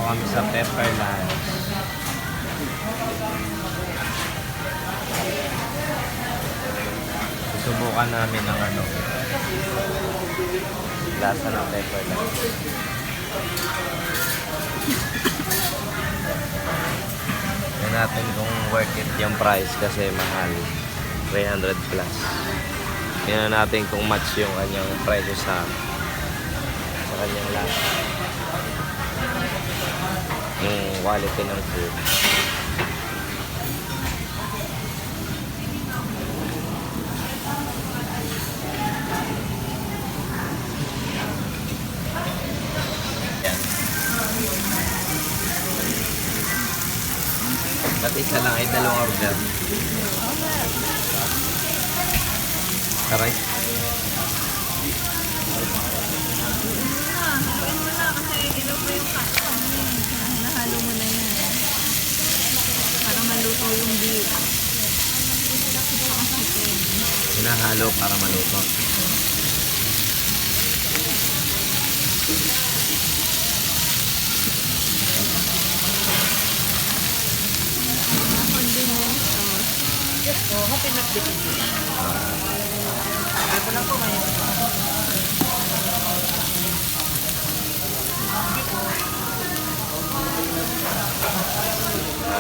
kami sa Pepper Lunch. Susubukan namin ang lasa ng Pepper Lunch. Tignan natin kung worth it yung price kasi mahal. 300 plus. Tignan natin kung match yung kanyang presyo sa kanyang lasa. Yung quality ng food. Yan. Ba't isa lang ay dalawang order? Aray. Haluin mo na kasi ilaw mo yung custom mo. Hinahalo mo na yan. Para maluto yung beef. Hinahalo para maluto. Condiments sauce. Yes po, peanut butter. Ako lang po ngayon.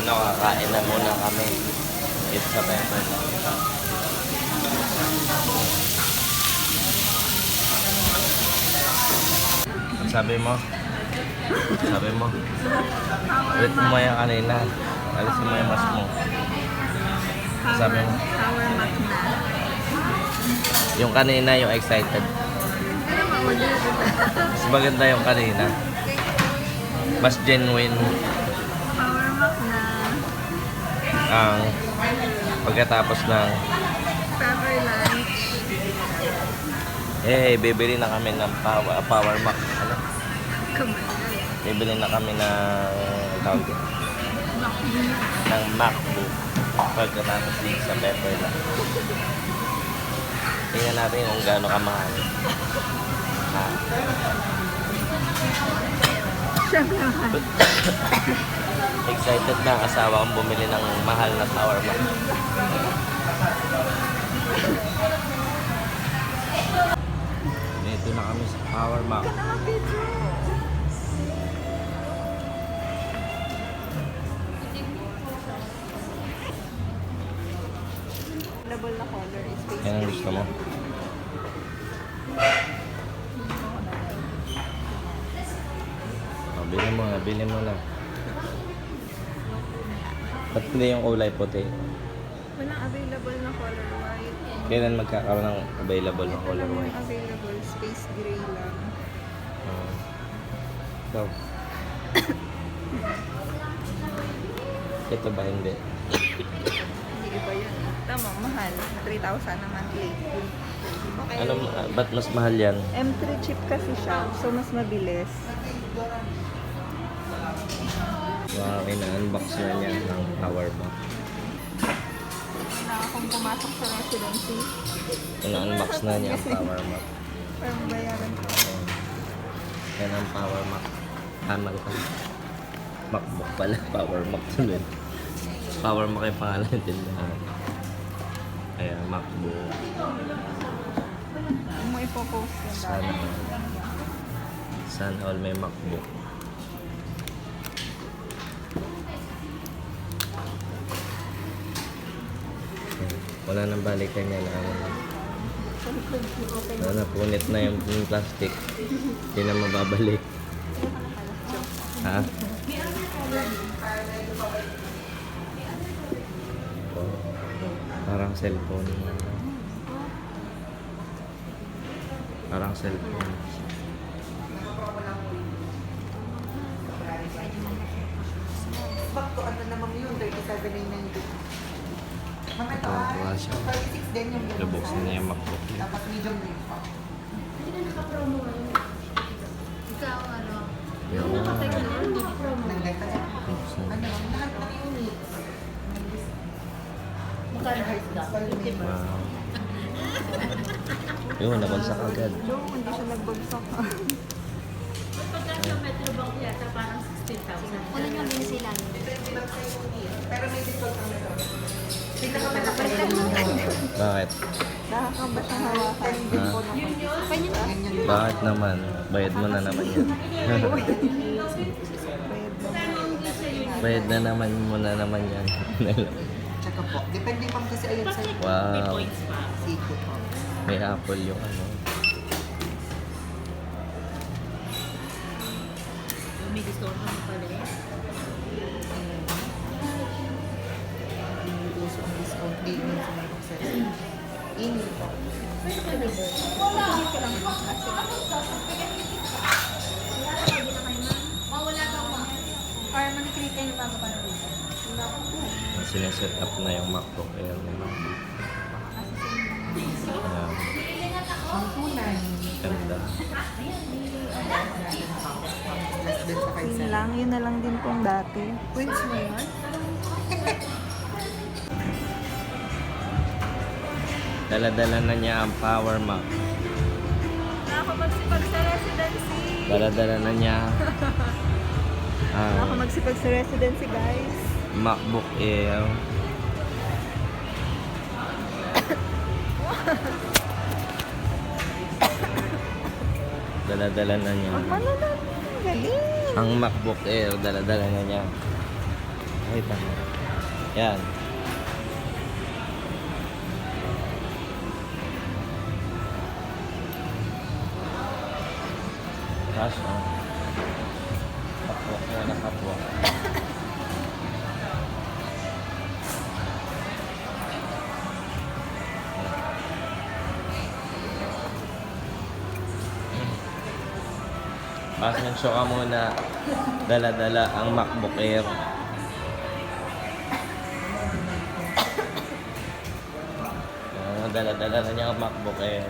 Kakain na muna kami. It's sa Pepper. Sabi mo? Ulit mo yan kanina. Alisin mo yung mas mo. Sabi mo? Sour mac na. Yung kanina, yung excited. Pero mawala. Mas maganda yung kanina. Mas genuine Sour mac na. ang pagkatapos ng Pepper lunch. bibili na kami ng Power Mac. Ano? Kumagal. Bibili na kami ng tawag dito, ng MacBook pagkatapos dito sa Pepper lang. Tingnan natin kung gaano kamahal. Ha? Siyempre mahal. Excited na ang asawa kong bumili ng mahal na Power Mac. Dito na kami sa Power Mac. Ka naman video. Available na color is space Yan ang gusto mo. Bili mo na. Ba't hindi yung kulay puti? Walang available na color white. Kailan magkakaroon ng available na Ito color lang yung white? available, space gray lang. So, ito ba hindi? Hindi iba yun. Tama, mahal. 3,000 naman monthly. Okay. Ano, ba't mas mahal yan? M3 chip kasi siya, so mas mabilis. Wow, ina-unbox na niya ng Power Mac. Na akong pumasok sa residency, Ina-unbox na niya ang Power Mac. para mabayaran ko. Yan ang Power Mac. Tama ka. MacBook pala. Power Mac tuloy. Power Mac yung pangalan ng tindahan. Ayan, MacBook. Huwag mo ipopost yun Sana dati. all. Sana all may MacBook. Wala nang balikan niya na napunit na yung plastic. Hindi na mababalik. Ha? Oh, parang cellphone. Parang cellphone. Back to ano naman yun, 37,990. Mama ito Ito, wala siya. 36 din yung Lubuksin niya yung MacBook. Dapat medium din pa. Hindi na naka-promo ngayon. Ikaw, ano? Yung Hindi promo. Nagdagdag siya. buksan. Ano, lahat ng units. Magkano hard ka? 50 ba? Wow. Yun, nabagsak agad. No, hindi siya nagbagsak. Pagka sa Metro Bank yata parang 16,000. Pero may discount ang ito. Pinakamalaki. Bakit? Nakakamba siyang hawakan. Din po naman. Ganyan. Bakit naman? Bayad mo na naman yan. Bayad na naman mo na naman yan. Tsaka po. Depende ma'am kasi ayun sa Wow. Sige po. May apple yung ano. May discount naman pala eh. Yung uso ang discount gaming sa mga accessory. Ini po. Or manikreate kayo bago para dito. Sineset up na yung MacBook Air ni Ma'am. Ayan. Ang tunay. Ganda. Less than sa Yun kaysa. lang, yun na lang din pong dati. Points mo yan? Dala-dala na niya ang Power Mac. Nakakapagsipag sa residency. Dala-dala na niya ang Nakakamagsipag sa residency, guys. MacBook Air. Dala-dala na niya. Ano na? Galing. Ang MacBook Air, dala-dala na niya. Ay, tama. Yan. Cash, oh. Kapwak na nakapwak. Pasensya show ka muna. Dala-dala ang MacBook Air. Dala-dala na niya ang MacBook Air.